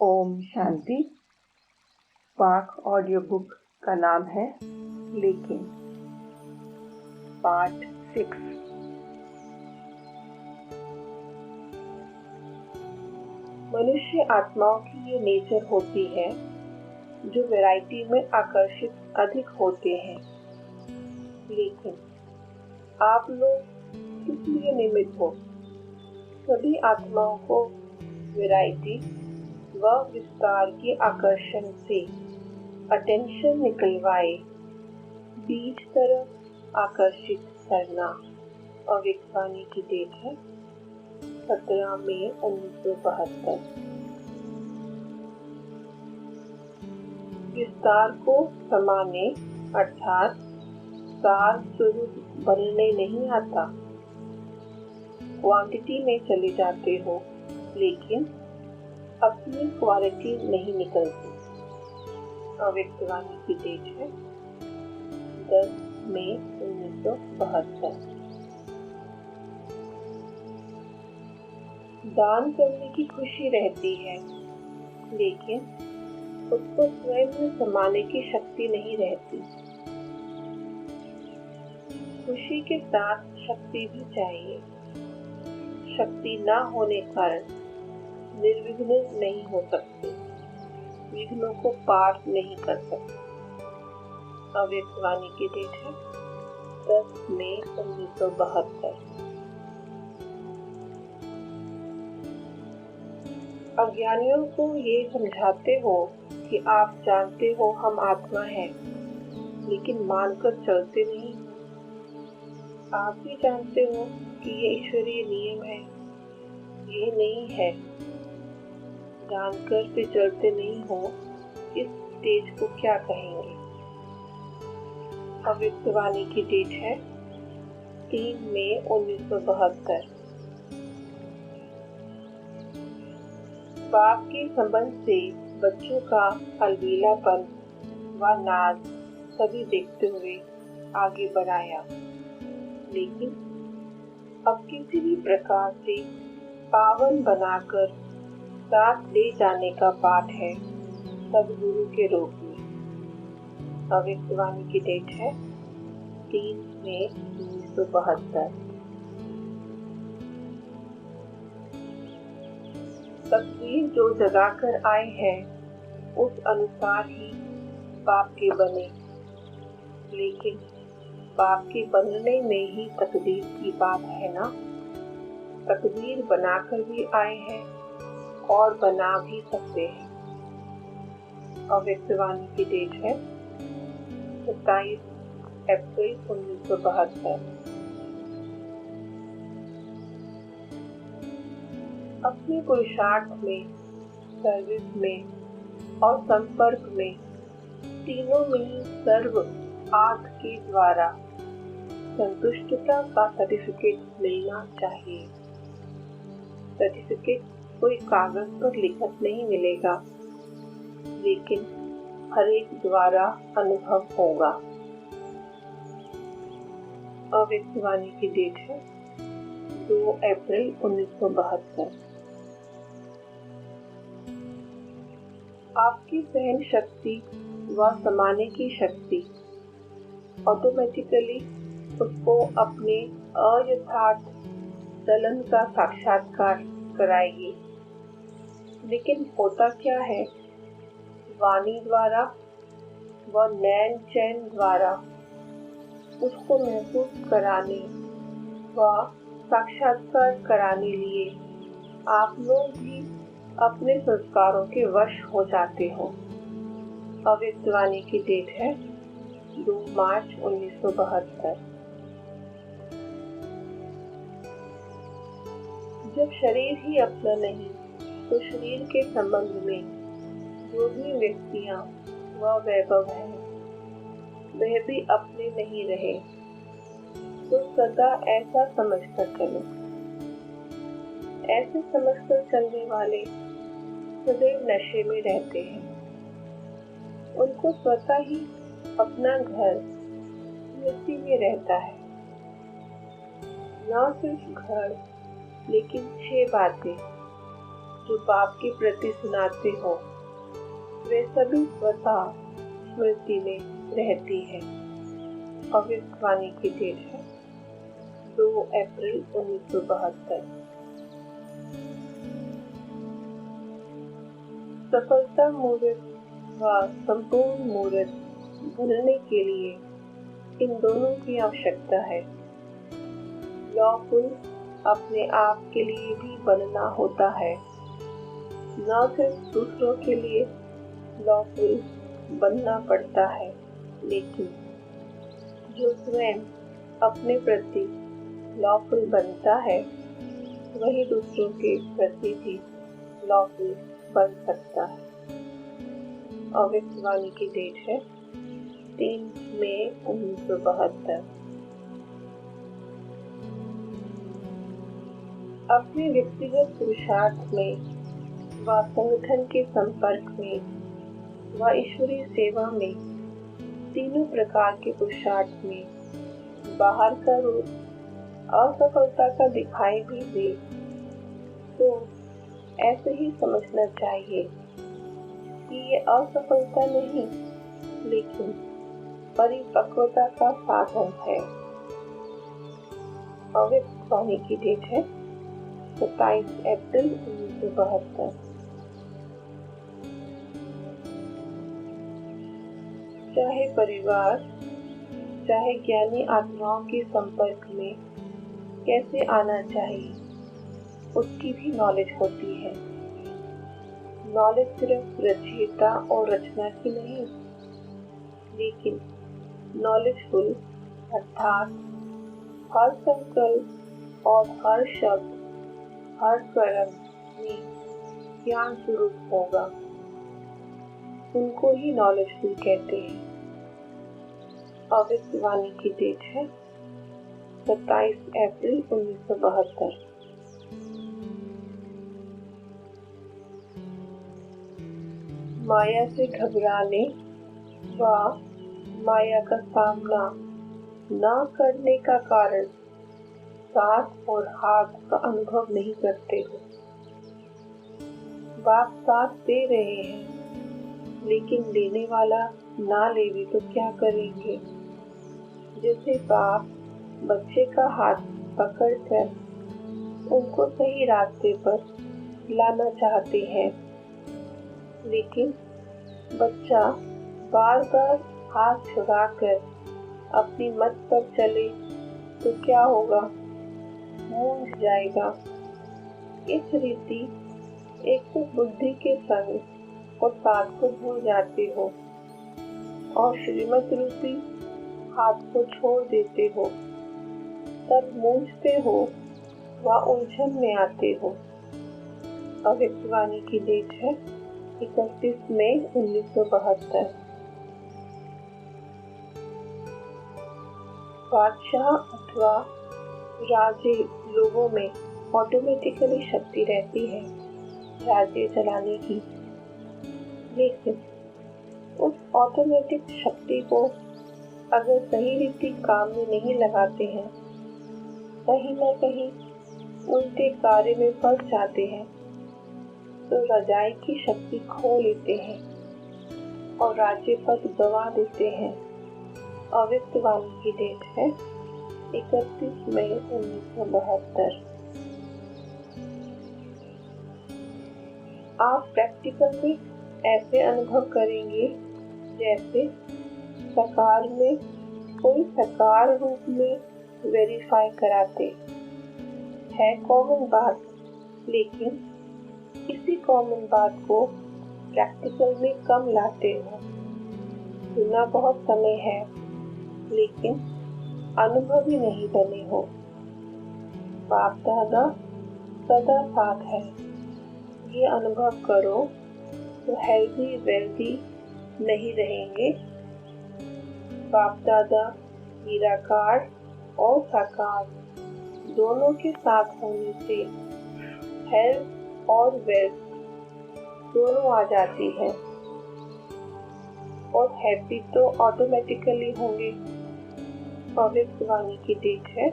Om Shanti. Spark audio book का नाम है लेकिन, पार्ट 6। मनुष्य आत्माओं की ये नेचर होती है जो वैरायटी में आकर्षित अधिक होते हैं। लेकिन आप लोग किस लिए निमित्त हो? सभी आत्माओं को वैरायटी व विस्तार के आकर्षण से अटेंशन निकलवाए बीज तरफ आकर्षित करना। अविक्वानी की डेट है 17 मई 1972। विस्तार को समाने अर्थात सार स्वरूप बनने नहीं आता। क्वांटिटी में चले जाते हो लेकिन अपनी क्वालिटी नहीं निकलती। अविक्वानी की डेट है 10 मई 1972। दान करने की खुशी रहती है लेकिन उसको स्वयं में समाने की शक्ति नहीं रहती। खुशी के साथ शक्ति भी चाहिए। शक्ति न होने कारण निर्विघ्न नहीं हो सकते, विघ्नों को पार नहीं कर सकते। अविक्वानी की डेट है 10 मई 1972। अज्ञानियों को ये समझाते हो कि आप जानते हो हम आत्मा हैं, लेकिन मानकर चलते नहीं। आप भी जानते हो कि ये ईश्वरीय नियम है, ये नहीं है। जानकर भी चलते नहीं हो, इस स्टेज को क्या कहेंगे? अविक्वानी की डेट है 3 मई 1972। बाप के संबंध से बच्चों का अलबेलापन व नाज सभी देखते हुए आगे बढ़ाया, लेकिन अब किसी भी प्रकार से पावन बनाकर साथ ले जाने का पाठ है सदगुरु के रूप में। अविक्वानी की डेट है 3 मई 1972। तकदीर जो जगा कर आए हैं उस अनुसार ही बाप के बने, लेकिन बाप के बनने में ही तकदीर की बात है ना। तकदीर बनाकर भी आए हैं और बना भी सकते हैं। अविक्वानी की डेट है 27 अप्रैल 1972। अपने पुरुषार्थ में, सर्विस में और संपर्क में, तीनों में ही सर्व आर्थ के द्वारा संतुष्टता का सर्टिफिकेट मिलना चाहिए। सर्टिफिकेट कोई कागज पर लिखत नहीं मिलेगा, लेकिन हर एक द्वारा अनुभव होगा। अविक्वानी की डेट है 2 अप्रैल 1972। आपकी सहन शक्ति व समाने की शक्ति ऑटोमेटिकली उसको अपने अयथार्थ चलन का साक्षात्कार कराएगी। लेकिन होता क्या है, वाणी द्वारा व नैन चैन द्वारा उसको महसूस कराने व साक्षात्कार कराने लिए आप लोग भी अपने संस्कारों के वश हो जाते हो। अविक्वानी की डेट है 2 मार्च 1972। जब शरीर ही अपना नहीं तो शरीर के संबंध में जो भी व्यक्तियां व वैभव हैं वह भी अपने नहीं रहे, तो सदा ऐसा समझकर चलो। ऐसे समझकर चलने वाले सदैव नशे में रहते हैं। उनको स्वतः ही अपना घर स्मृति में रहता है। न सिर्फ घर, लेकिन 6 बातें जो बाप के प्रति सुनाते हो वे सभी स्वतः स्मृति में रहती है। अव्यक्त वाणी की डेट है 2 अप्रैल 1972। सफलता मुहूर्त व संपूर्ण मुहूर्त बनने के लिए इन दोनों की आवश्यकता है। लॉफुल अपने आप के लिए भी बनना होता है, न सिर्फ दूसरों के लिए लॉफुल बनना पड़ता है, लेकिन जो स्वयं अपने प्रति लॉफुल बनता है वही दूसरों के प्रति भी लॉफुल बन सकता है। अव्यक्त वाणी की डेट है 3 मई 1972। अपने व्यक्तिगत पुरुषार्थ में व संगठन के संपर्क में व ईश्वरीय सेवा में तीनों प्रकार के पुरुषार्थ में बाहर का रूप असफलता का दिखाई भी दे तो ऐसे ही समझना चाहिए कि ये असफलता नहीं लेकिन परिपक्वता का साधन है। अव्यक्त वाणी की डेट है 27 अप्रैल 1972। चाहे परिवार चाहे ज्ञानी आत्माओं के संपर्क में कैसे आना चाहिए उसकी भी नॉलेज होती है। नॉलेज सिर्फ रचयिता और रचना की नहीं लेकिन नॉलेजफुल अर्थात हर संकल्प और हर शब्द हर कर्म में ज्ञान स्वरूप होगा, उनको ही नॉलेजफुल कहते हैं। अव्यक्त वाणी की डेट है 27 अप्रैल 1972। माया से घबराने व माया का सामना न करने का कारण साथ और हाथ का अनुभव नहीं करते हो। बाप साथ दे रहे हैं लेकिन देने वाला ना ले भी तो क्या करेंगे। जैसे बाप बच्चे का हाथ पकड़कर उनको सही रास्ते पर लाना चाहते हैं लेकिन बच्चा बार बार हाथ छुड़ाकर अपनी मत पर चले तो क्या होगा, मूंझ जाएगा। इस रीति एक तो बुद्धि के संग और साथ को भूल जाते हो और श्रीमत रूपी हाथ को छोड़ देते हो, तब मूंझते हो व उलझन में आते हो। अव्यक्त वाणी की डेट है 31 मई 1972। बादशाह अथवा राजे लोगों में ऑटोमेटिकली शक्ति रहती है राज्य चलाने की, लेकिन उस ऑटोमेटिक शक्ति को अगर सही रीति काम में नहीं लगाते हैं, कहीं न कहीं उल्टे कार्य में फंस जाते हैं तो रजाई की शक्ति खो लेते हैं और राज्य पद गवा देते हैं। अव्यक्त वाणी की डेट है 31 मई 1972। आप प्रैक्टिकल में ऐसे अनुभव करेंगे जैसे साकार में कोई साकार रूप में वेरीफाई कराते है कॉमन बात, लेकिन इसी कॉमन बात को प्रैक्टिकल में कम लाते हो। सुना बहुत समय है लेकिन अनुभव ही नहीं बने हो। बाप दादा सदा साथ है, ये अनुभव करो तो हेल्दी वेल्दी नहीं रहेंगे। बाप दादा निराकार और साकार दोनों के साथ होने से हेल्थ और वेल्थ दोनों आ जाती है और हैप्पी तो ऑटोमेटिकली होंगे। अव्यक्त वाणी की डेट है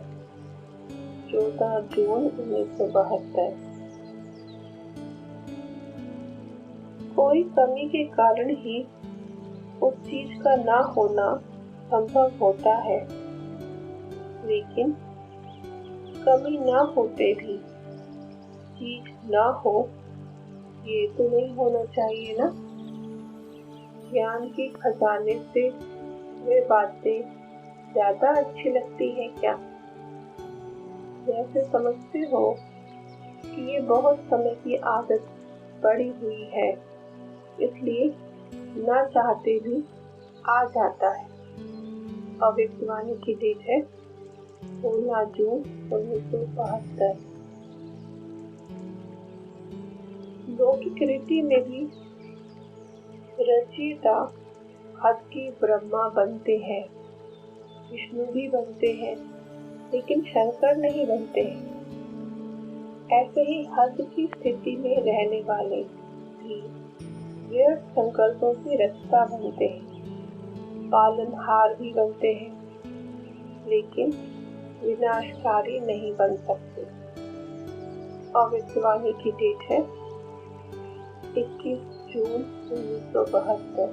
14 जून 1972। कोई कमी के कारण ही उस चीज का ना होना संभव होता है, लेकिन कमी ना होते भी चीज ना हो, ये तो नहीं होना चाहिए ना। ज्ञान के खजाने से वे बातें ज्यादा अच्छी लगती है क्या? जैसे समझते हो कि ये बहुत समय की आदत पड़ी हुई है, इसलिए ना चाहते भी आ जाता है। भविष्यवाणी की डेट है 16 जून 1972। लौकिक रीति में भी रचयिता हद की ब्रह्मा बनते हैं, विष्णु भी बनते हैं, लेकिन शंकर नहीं बनते हैं। ऐसे ही हद की स्थिति में रहने वाले भी व्यर्थ संकल्पों की रचता बनते हैं, पालनहार भी बनते हैं, लेकिन विनाशकारी नहीं बन सकते। भविष्यवाणी की डेट है 21 जून 1972।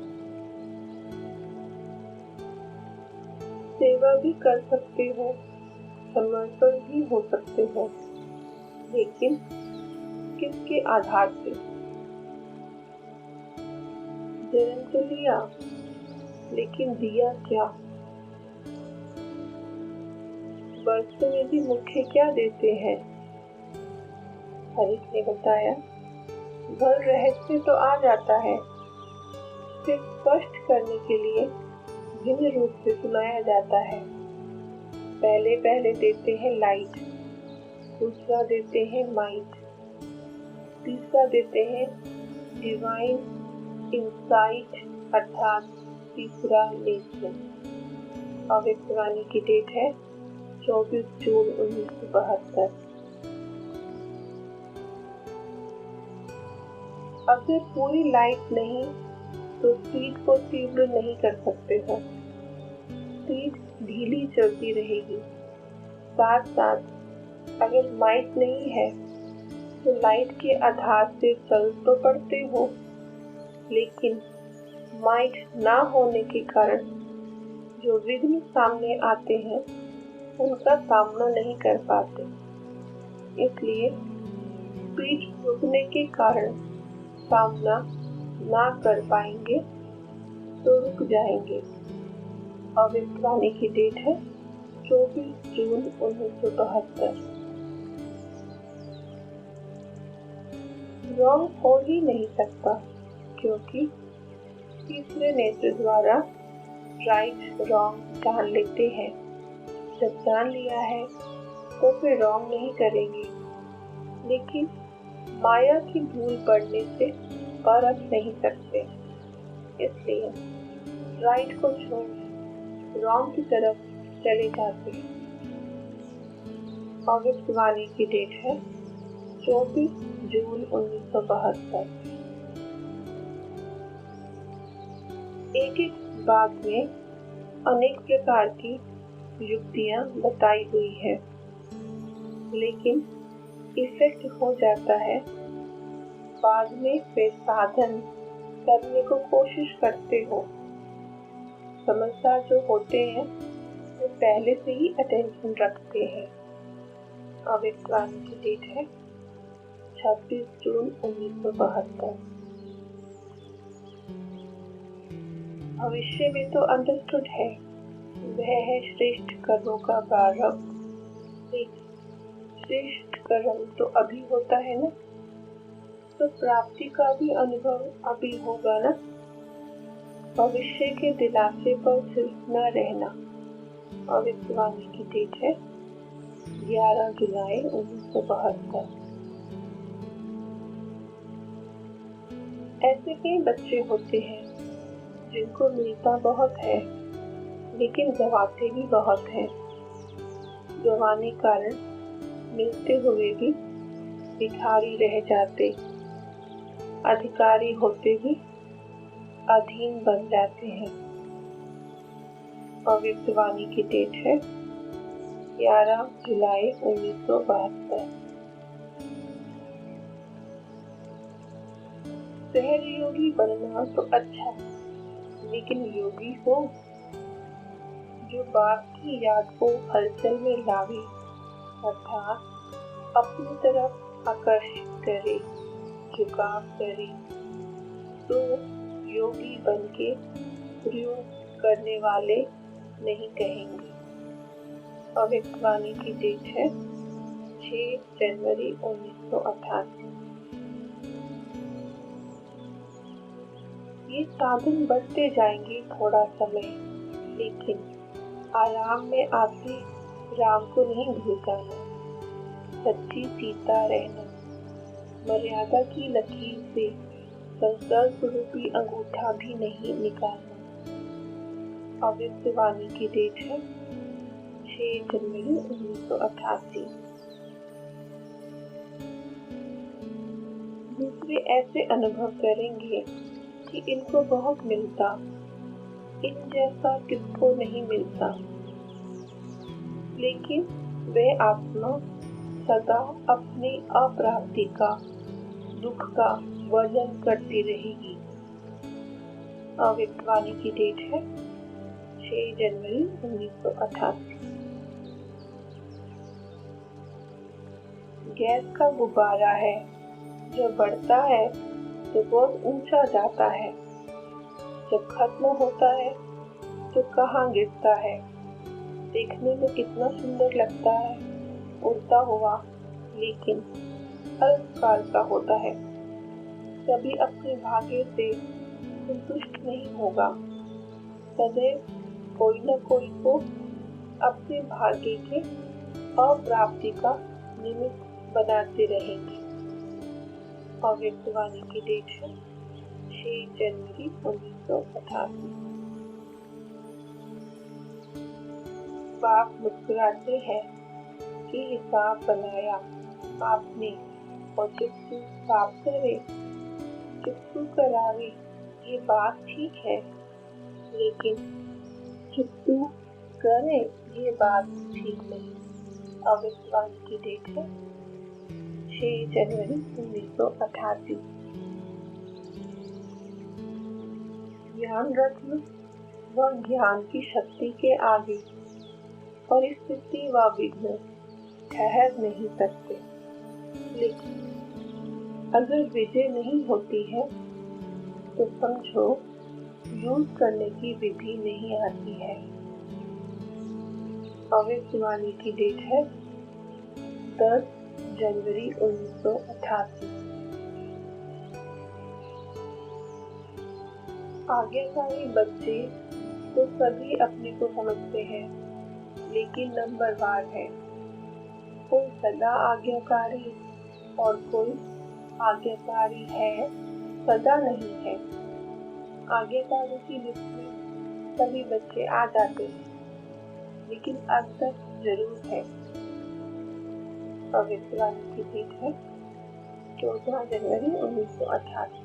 सेवा भी कर सकते हो, समर्पण भी हो सकते हो, लेकिन किसके आधार से? जन्म तो लिया, लेकिन दिया क्या? बरसों में भी मुख्य क्या देते हैं? हरीश ने बताया, भर रहस्य तो आ जाता है, फिर स्पष्ट करने के लिए भिन्न रूप से सुनाया जाता है। पहले पहले देते हैं लाइट, दूसरा देते हैं माइट, तीसरा देते हैं डिवाइन इंसाइट अर्थात तीसरा नेत्र। भविष्यवाणी की डेट है 24 जून 1972। अगर पूरी लाइट नहीं तो स्पीड को तीव्र नहीं कर सकते हो, स्पीड ढीली चलती रहेगी। साथ साथ अगर माइट नहीं है तो लाइट के आधार से चल तो पड़ते हो, लेकिन माइट ना होने के कारण जो विघ्न सामने आते हैं उनका सामना नहीं कर पाते। इसलिए स्पीड रुकने के कारण सामना ना कर पाएंगे तो रुक जाएंगे। भविष्यवाणी की डेट है 24 जून 1972। रॉन्ग हो ही नहीं सकता, क्योंकि तीसरे नेत्र द्वारा राइट रॉन्ग जान लेते हैं। जब जान लिया है तो फिर रॉन्ग नहीं करेंगे, लेकिन माया की धूल पड़ने से परख नहीं सकते। इसलिए राइट को छोड़ रॉन्ग की तरफ चले जाते हैं। भविष्यवाणी की डेट है 24 जून 1972। एक एक बात में अनेक प्रकार की युक्तियां बताई हुई है, लेकिन इफेक्ट हो जाता है बाद में। फिर साधन करने को कोशिश करते हो। समझदार जो होते हैं वो पहले से ही अटेंशन रखते हैं। भविष्यवाणी की डेट है 26 जून 1972। भविष्य में तो अंडरस्टूड है, वह है श्रेष्ठ कर्मों का प्रारंभ। एक श्रेष्ठ कर्म तो अभी होता है ना, तो प्राप्ति का भी अनुभव अभी होगा ना। भविष्य के दिलासे पर सिर्फ न रहना। भविष्यवाणी की डेट है 11 जुलाई 1972। ऐसे कई बच्चे होते हैं जिनको मिलता बहुत है, लेकिन गवाते भी बहुत है। गवाने कारण मिलते हुए भी भिखारी रह जाते, अधिकारी होते भी अधीन बन जाते हैं। भविष्यवाणी की डेट है 11 जुलाई 1972। सहयोगी बनना तो अच्छा, लेकिन योगी हो जो बाप की याद को हलचल में लावे, अर्थात अपनी तरफ आकर्षित करे, झुकाव करे, तो योगी बनके प्रयोग करने वाले नहीं कहेंगे। भविष्यवाणी की डेट है 6 जनवरी 1988। ये साधन बढ़ते जाएंगे थोड़ा समय, लेकिन आराम में आके राम को नहीं भूल जाना, सच्ची सीता रहना, मर्यादा की लकीर से संकल्प रूपी अंगूठा भी नहीं निकालना। भविष्यवाणी की डेट है 6 जनवरी 1988। दूसरे ऐसे अनुभव करेंगे कि इनको बहुत मिलता, इन जैसा किसको नहीं मिलता, लेकिन वे आत्मा सदा अपनी अप्राप्ति का, दुख का वर्णन करती रहेगी। भविष्यवाणी की डेट है 6 जनवरी 1988। गैस का गुब्बारा है, जो बढ़ता है तो बहुत ऊंचा जाता है, जब खत्म होता है तो कहाँ गिरता है। देखने में कितना सुंदर लगता है उड़ता हुआ, लेकिन अल्पकाल का होता है। कभी अपने भाग्य से संतुष्ट नहीं होगा, सदैव कोई न कोई को अपने भाग्य के अप्राप्ति का निमित्त बनाते रहेंगे। भविष्यवाणी की डेट है 6 जनवरी 1988। बाप मुस्कुराते हैं कि हिसाब बनाया आपने, और चुप्पू साफ करे, चुप्पू करावे, ये बात ठीक है, लेकिन चुप्पू करे ये बात ठीक नहीं। भविष्यवाणी की डेट है 6 जनवरी 1988। ज्ञान रत्न व ज्ञान की शक्ति के आगे परिस्थिति व विघ्न ठहर नहीं सकते, लेकिन अगर विजय नहीं होती है तो समझो यूज करने की विधि नहीं आती है। भविष्यवाणी की डेट है 10 जनवरी 1988। आज्ञाकारी बच्चे तो सभी अपने को समझते हैं, लेकिन नंबरवार है। कोई सदा आज्ञाकारी और कोई आज्ञाकारी है, सदा नहीं है। आज्ञाकारी की लिस्ट में सभी बच्चे आ जाते हैं, लेकिन अंतर जरूर है। भविष्यवाणी की डेट है 14 जनवरी 1988।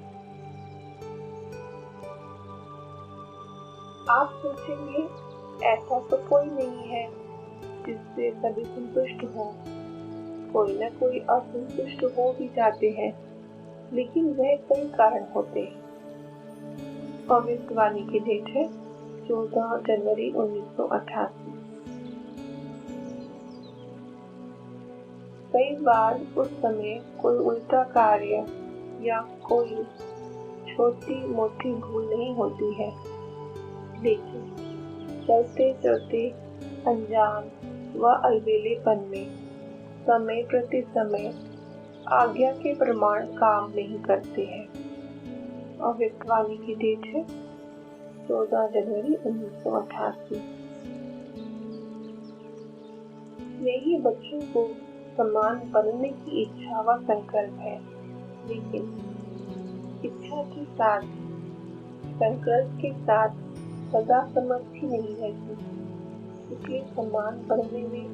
आप सोचेंगे ऐसा तो कोई नहीं है जिससे सभी संतुष्ट हो, कोई न कोई असंतुष्ट हो भी जाते हैं, लेकिन वह कई कारण होते हैं। भविष्यवाणी की डेट है 14 जनवरी 1988। कई बार उस समय कोई उल्टा कार्य या कोई छोटी मोटी भूल नहीं होती है, लेकिन चलते चलते अनजान व अलबेलेपन में समय प्रति समय आज्ञा के प्रमाण काम नहीं करते हैं। भविष्यवाणी की डेट है 14 जनवरी 1988। यही बच्चों को समान बनने की इच्छा व संकल्प है, लेकिन इच्छा के साथ संकल्प के साथ सदा समर्थी नहीं रहती, इसलिए समान बनने में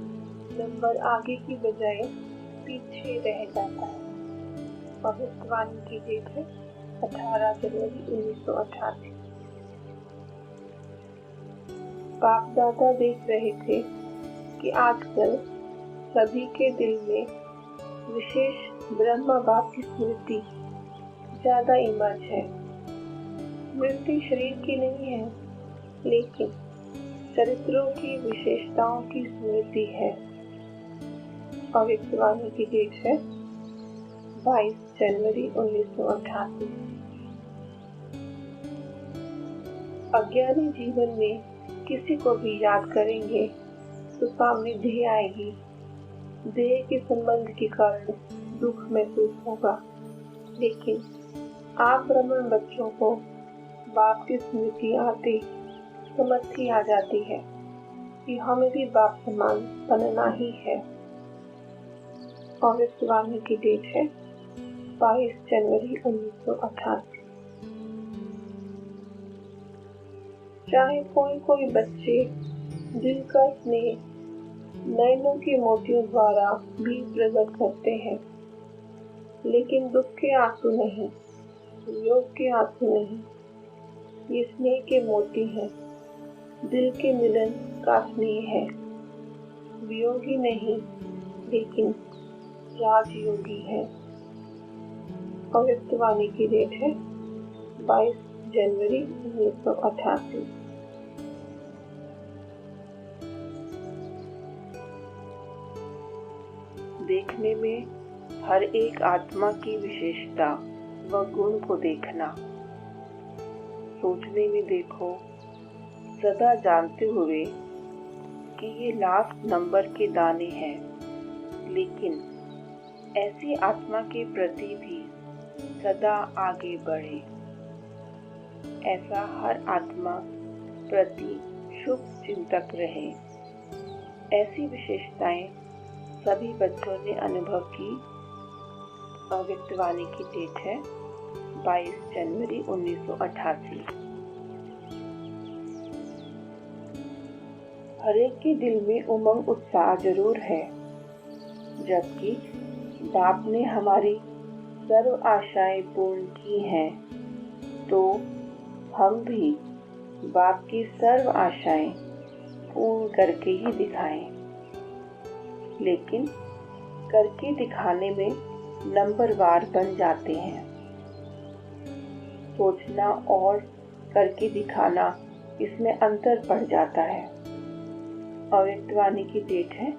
नंबर आगे की बजाय पीछे रह जाता है। भविष्यवाणी की डेट है 18 जनवरी 1988। बाप दादा देख रहे थे कि आजकल सभी के दिल में विशेष ब्रह्म बाप की स्मृति ज्यादा इमर्ज है। मृत्यु शरीर की नहीं है, लेकिन चरित्रों की विशेषताओं की स्मृति है। भविष्यवाणी की डेट है 22 जनवरी 1988। अज्ञानी जीवन में किसी को भी याद करेंगे तो सामने देह आएगी। देह के संबंध के कारण दुख महसूस होगा, लेकिन आप ब्राह्मण बच्चों को बाप की स्मृति आते समझ ही आ जाती है कि हमें भी बाप समान बनना ही है। भविष्यवाणी की डेट है 22 जनवरी 1988। चाहे कोई बच्चे दिल का स्नेह नयनों के मोतियों द्वारा भी प्रकट करते हैं, लेकिन दुख के आंसू नहीं, वियोग के आंसू नहीं। ये स्नेह के मोती हैं, दिल के मिलन का स्नेह है। वियोगी नहीं, लेकिन राजयोगी है। भविष्यवाणी की डेट है 22 जनवरी 1988। देखने में हर एक आत्मा की विशेषता व गुण को देखना, सोचने में देखो, सदा जानते हुए कि ये लास्ट नंबर के दाने हैं, लेकिन ऐसी आत्मा के प्रति भी सदा आगे बढ़े। ऐसा हर आत्मा प्रति शुभ चिंतक रहे। ऐसी विशेषताएं सभी बच्चों ने अनुभव की। भविष्यवाणी की डेट है 22 जनवरी 1988। हरेक के दिल में उमंग उत्साह जरूर है, जबकि बाप ने हमारी सर्व आशाएं पूर्ण की हैं, तो हम भी बाप की सर्व आशाएं पूर्ण करके ही दिखाएं। लेकिन करके दिखाने में नंबरवार बन जाते हैं। सोचना और करके दिखाना, इसमें अंतर पड़ जाता है। भविष्यवाणी की डेट है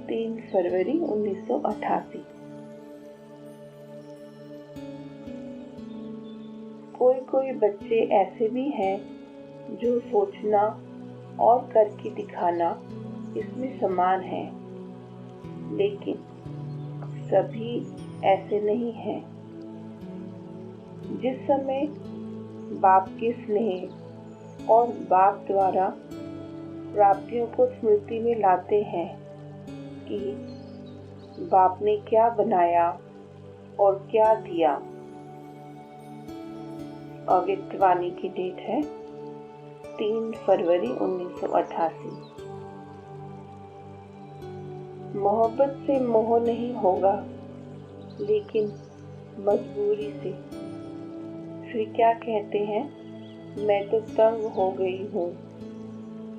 3 फरवरी 1988। कोई बच्चे ऐसे भी हैं जो सोचना और करके दिखाना इसमें समान है, लेकिन सभी ऐसे नहीं हैं। जिस समय बाप के स्नेह और बाप द्वारा प्राप्तियों को स्मृति में लाते हैं कि बाप ने क्या बनाया और क्या दिया। भविष्यवाणी की डेट है 3 फरवरी 1988। मोहब्बत से मोह नहीं होगा, लेकिन मजबूरी से। फिर क्या कहते हैं, मैं तो तंग हो गई हूँ।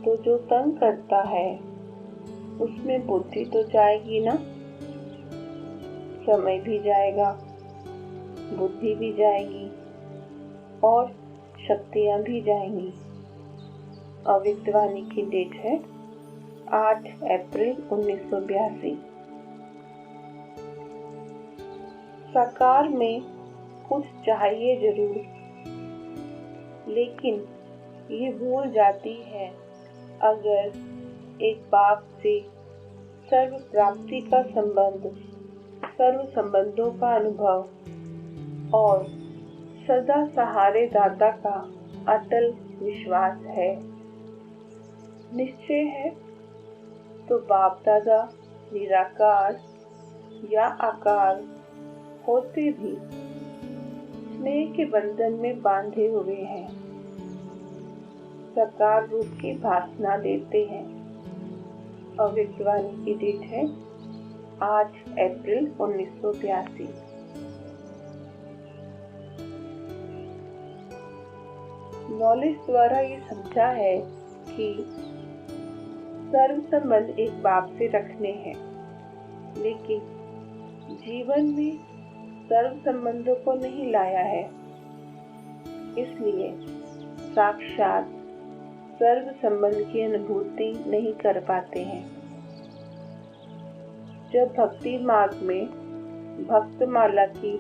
तो जो तंग करता है उसमें बुद्धि तो जाएगी ना। समय भी जाएगा, बुद्धि भी जाएगी और शक्तियाँ भी जाएंगी। भविष्यवाणी की डेट है 8 अप्रैल 1982। साकार में कुछ चाहिए जरूर, लेकिन ये भूल जाती है अगर एक बाप से सर्व प्राप्ति का संबंध, सर्व संबंधों का अनुभव और सदा सहारे दाता का अटल विश्वास है, निश्चय है, तो बाप दादा निराकार या आकार होते भी स्नेह के बंधन में बांधे हुए हैं, साकार रूप की भासना देते हैं। भविष्यवाणी की डेट है 8 अप्रैल 1982। नॉलेज द्वारा ये समझा है कि सर्व संबंध एक बाप से रखने हैं, लेकिन जीवन में सर्व संबंधों को नहीं लाया है, इसलिए साक्षात सर्व संबंध की अनुभूति नहीं कर पाते हैं। जब भक्ति मार्ग में भक्तमाला की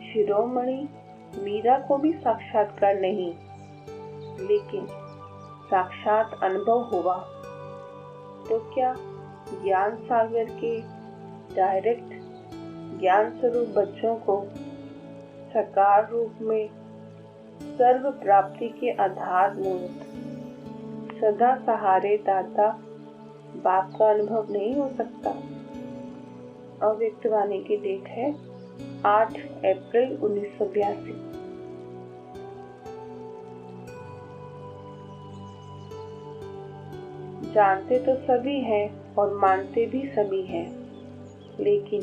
शिरोमणि मीरा को भी साक्षात्कार नहीं, लेकिन साक्षात अनुभव हुआ, तो क्या ज्ञान सागर के डायरेक्ट ज्ञान स्वरूप बच्चों को साकार रूप में सर्व प्राप्ति के आधार मूर्त सदा सहारे दाता बाप का अनुभव नहीं हो सकता? अव्यक्त वाणी की डेट है 8 अप्रैल 1982। जानते तो सभी हैं और मानते भी सभी हैं, लेकिन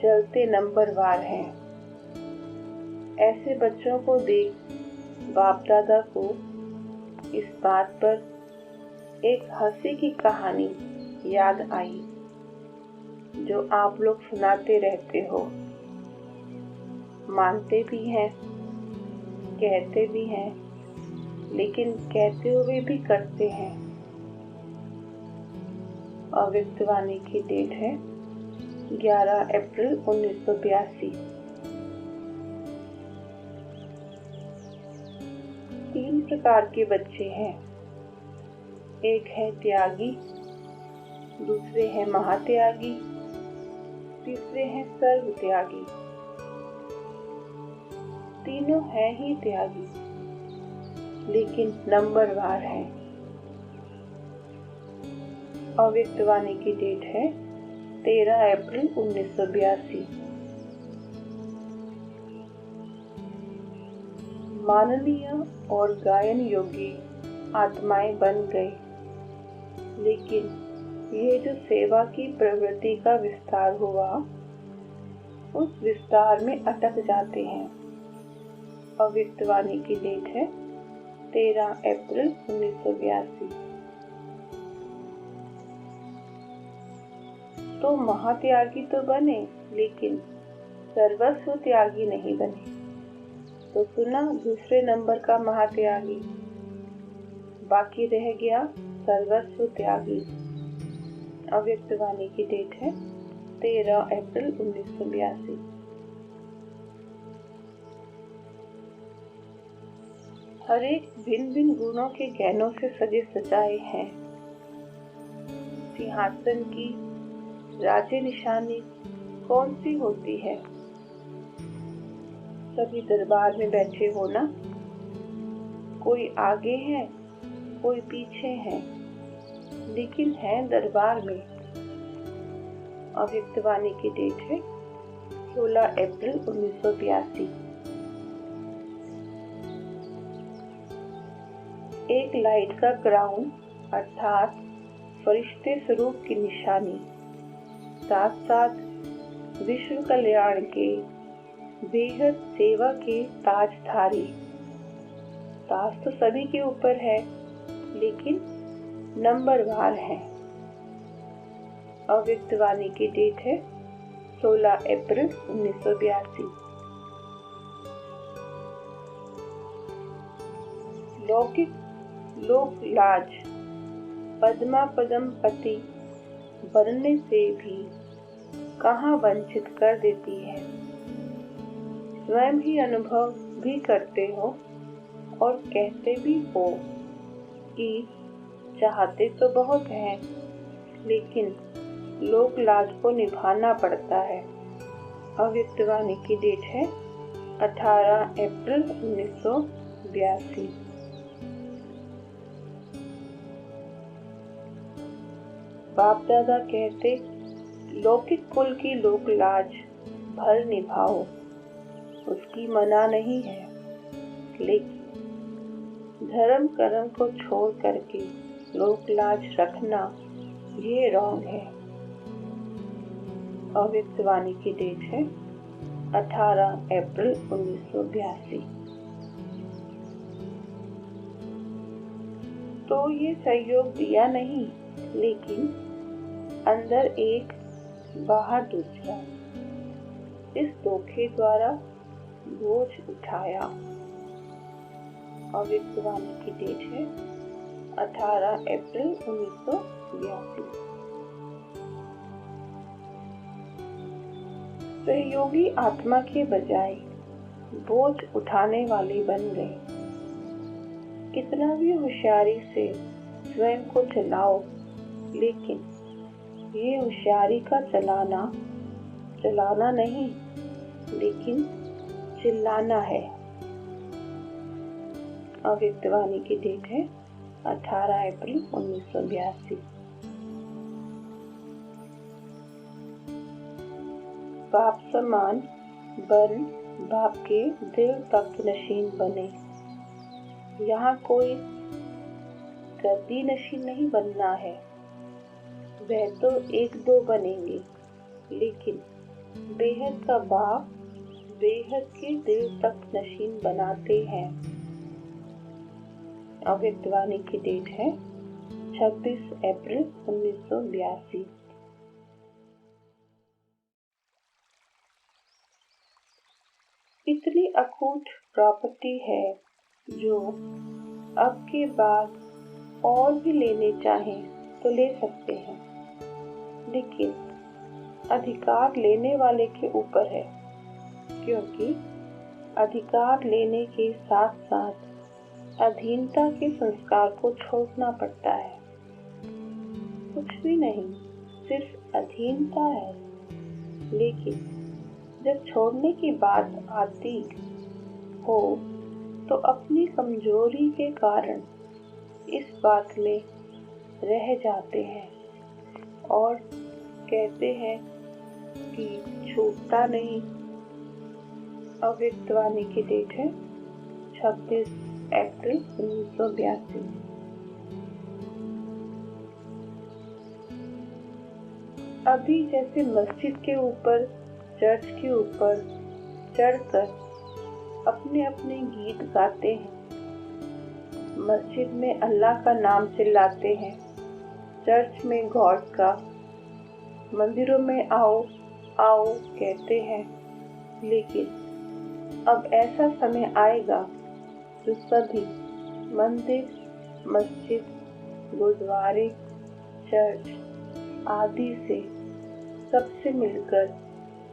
चलते नंबरवार हैं। ऐसे बच्चों को देख बाप दादा को इस बात पर एक हंसी की कहानी याद आई जो आप लोग सुनाते रहते हो। मानते भी हैं, कहते भी हैं, लेकिन कहते हुए भी करते हैं। अव्यक्त वाणी की डेट है 11 अप्रैल 1982। 3 प्रकार के बच्चे हैं। एक है त्यागी, दूसरे हैं महात्यागी, तीसरे हैं सर्व त्यागी। तीनों हैं ही त्यागी, लेकिन नंबरवार हैं। अव्यक्त वाणी की डेट है 13 अप्रैल 1982। माननीय और गायन योगी आत्माएं बन गए, लेकिन ये जो सेवा की प्रवृत्ति का विस्तार हुआ, उस विस्तार में अटक जाते हैं। अव्यक्त वाणी की डेट है 13 अप्रैल 1982। तो महात्यागी तो बने, लेकिन सर्वस्व त्यागी नहीं बने। तो सुना दूसरे नंबर का महात्यागी, बाकी रह गया सर्वस्व त्यागी। अव्यक्त वाणी की डेट है 13 अप्रैल 1982। हर एक भिन्न भिन्न गुणों के गहनों से सजे सजाए हैं। सिंहासन की राजे निशानी कौन सी होती है? सभी दरबार में बैठे हो ना, कोई आगे है, कोई पीछे है, लेकिन है दरबार में। अव्यक्त वाणी की डेट है 16 अप्रैल 1982। एक लाइट का क्राउन अर्थात फरिश्ते स्वरूप की निशानी, साथ साथ विश्व कल्याण के बेहद सेवा के ताजधारी। ताज तो सभी के ऊपर है, लेकिन नंबरवार है। अव्यक्त वाणी की डेट है 16 अप्रैल 1982। लौकिक लोक लाज पद्मा पदम पति बनने से भी कहाँ वंचित कर देती है। स्वयं ही अनुभव भी करते हो और कहते भी हो कि चाहते तो बहुत हैं, लेकिन लोक लाज को निभाना पड़ता है। अव्यक्त वाणी की डेट है 18 अप्रैल 1982। बाप दादा कहते, लौकिक कुल की लोक लाज भर निभाओ, उसकी मना नहीं है, लेकिन धर्म कर्म को छोड़ करके लोक लाज रखना ये रॉन्ग है। अव्यक्त वाणी की डेट है 18 अप्रैल 1982। तो ये सहयोग दिया नहीं, लेकिन अंदर एक बाहर दूसरा। इस धोखे द्वारा बोझ उठाया। भविष्यवाणी की डेट है 18 अप्रैल 1982। सहयोगी आत्मा के बजाय बोझ उठाने वाले बन गए। कितना भी होशियारी से स्वयं को चलाओ, लेकिन ये होशियारी का चलाना नहीं, लेकिन चिल्लाना है। भविष्यवाणी की डेट है 18 अप्रैल 1982। बाप समान बन बाप के दिल तक नशीन बने। यहाँ कोई गद्दी नशीन नहीं बनना है। वह तो एक दो बनेंगे, लेकिन बेहद का बाप बेहद के दिल तक नशीन बनाते हैं। भविष्यवाणी की डेट है 26 अप्रैल 1982। इतनी अकूट प्रॉपर्टी है जो अब के बाद और भी लेने चाहें तो ले सकते हैं, लेकिन अधिकार लेने वाले के ऊपर है, क्योंकि अधिकार लेने के साथ साथ अधीनता के संस्कार को छोड़ना पड़ता है। कुछ भी नहीं, सिर्फ अधीनता है। लेकिन जब छोड़ने की बात आती हो तो अपनी कमजोरी के कारण इस बात में रह जाते हैं और कहते हैं कि छूटता नहीं। भविष्यवाणी की डेट है 26 अप्रैल 1982। अभी जैसे मस्जिद के ऊपर, चर्च के ऊपर चढ़कर अपने अपने गीत गाते हैं, मस्जिद में अल्लाह का नाम चिल्लाते हैं, चर्च में गॉड का, मंदिरों में आओ आओ कहते हैं, लेकिन अब ऐसा समय आएगा जो सभी मंदिर, मस्जिद, गुरुद्वारे, चर्च आदि से सबसे मिलकर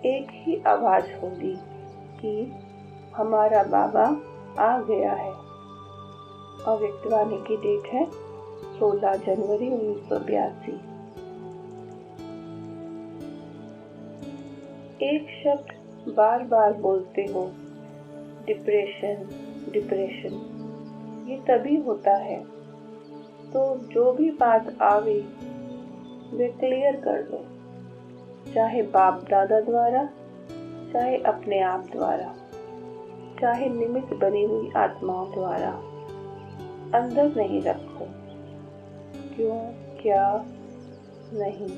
एक ही आवाज होगी कि हमारा बाबा आ गया है। भविष्यवाणी की डेट है 16 जनवरी 1982। एक शब्द बार बार बोलते हो, डिप्रेशन डिप्रेशन, ये तभी होता है तो जो भी बात आवे वे क्लियर कर लो, चाहे बाप दादा द्वारा, चाहे अपने आप द्वारा, चाहे निमित्त बनी हुई आत्माओं द्वारा। अंदर नहीं रखो, क्यों क्या नहीं,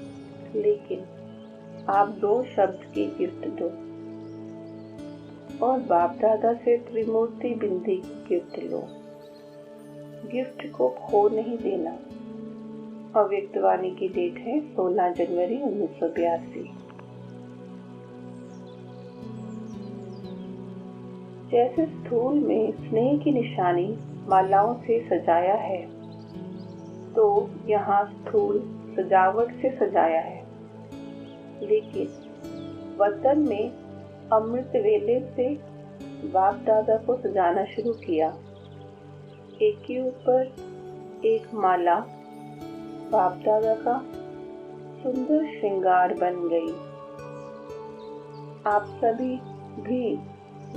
लेकिन आप 2 शब्द की गिफ्ट दो और बाप दादा से त्रिमूर्ति बिंदी की गिफ्ट लो। गिफ्ट को खो नहीं देना। भविष्यवाणी की डेट है 16 जनवरी 1982। जैसे स्थूल में स्नेह की निशानी मालाओं से सजाया है, तो यहाँ स्थूल सजावट से सजाया है, लेकिन वतन में अमृत वेले से बाप दादा को सजाना शुरू किया। एक के ऊपर एक माला बाप दादा का सुंदर श्रृंगार बन गई। आप सभी भी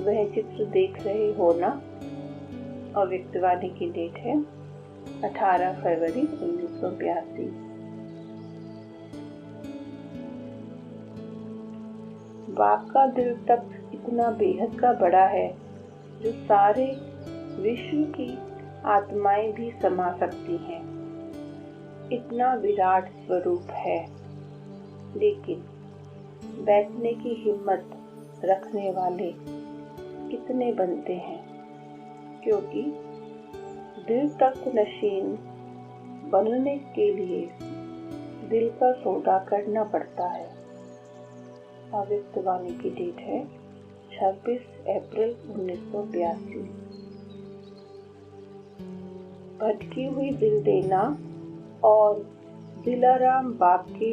वह चित्र देख रहे हो ना। भविष्यवाणी की डेट है 18 फरवरी 1982। बाप का दिल तक इतना बेहद का बड़ा है जो सारे विश्व की आत्माएं भी समा सकती हैं। इतना विराट स्वरूप है, लेकिन बैठने की हिम्मत रखने वाले कितने बनते हैं, क्योंकि दिल तक नशीन बनने के लिए दिल का सौदा करना पड़ता है। भविष्यवाणी की डेट है 26 अप्रैल 1982। भटकी हुई दिल देना और दिलाराम बाप के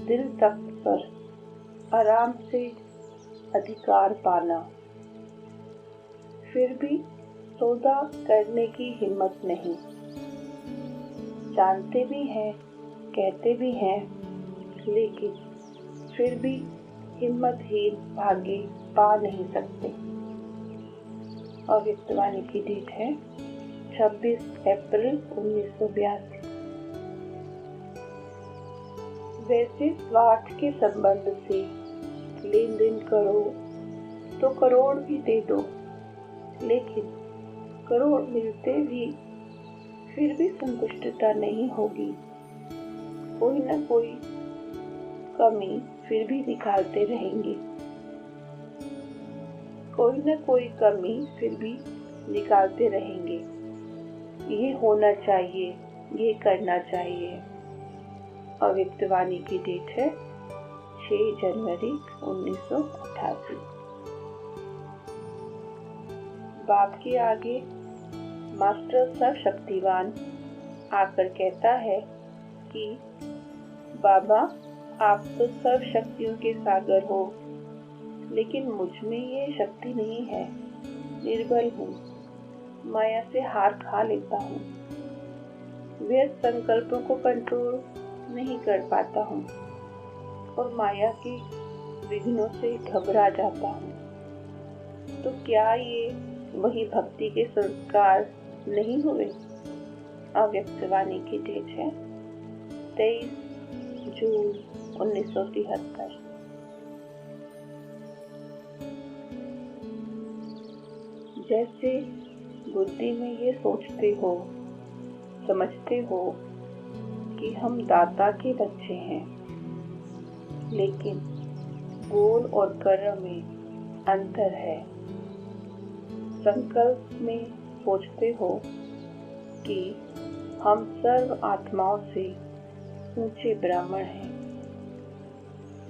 दिल तख्त पर आराम से अधिकार पाना, फिर भी सौदा करने की हिम्मत नहीं। जानते भी हैं, कहते भी हैं, लेकिन फिर भी हिम्मतहीन भागे पा नहीं सकते। भविष्यवाणी की डेट है 26 अप्रैल 1982। वैसे स्वार्थ के संबंध से लेन देन करो तो करोड़ भी दे दो, लेकिन करोड़ मिलते भी फिर भी संतुष्टता नहीं होगी। कोई न कोई कमी फिर भी निकालते रहेंगे, कोई न कोई कमी फिर भी निकालते रहेंगे। ये होना चाहिए, ये करना चाहिए। भविष्यवाणी की डेट है 6 जनवरी 1988। बाप के आगे मास्टर सर्वशक्तिवान आकर कहता है कि बाबा, आप तो सर्व शक्तियों के सागर हो, लेकिन मुझ में ये शक्ति नहीं है। निर्बल हूँ, माया से हार खा लेता हूँ, व्यर्थ संकल्पों को कंट्रोल नहीं कर पाता हूँ और माया के विघ्नों से घबरा जाता हूँ। तो क्या ये वही भक्ति के संस्कार नहीं हुए? भविष्यवाणी की डेट है 23 जून 1973। जैसे बुद्धि में ये सोचते हो, समझते हो कि हम दाता के बच्चे हैं, लेकिन बोल और कर्म में अंतर है। संकल्प में सोचते हो कि हम सर्व आत्माओं से ऊंचे ब्राह्मण हैं,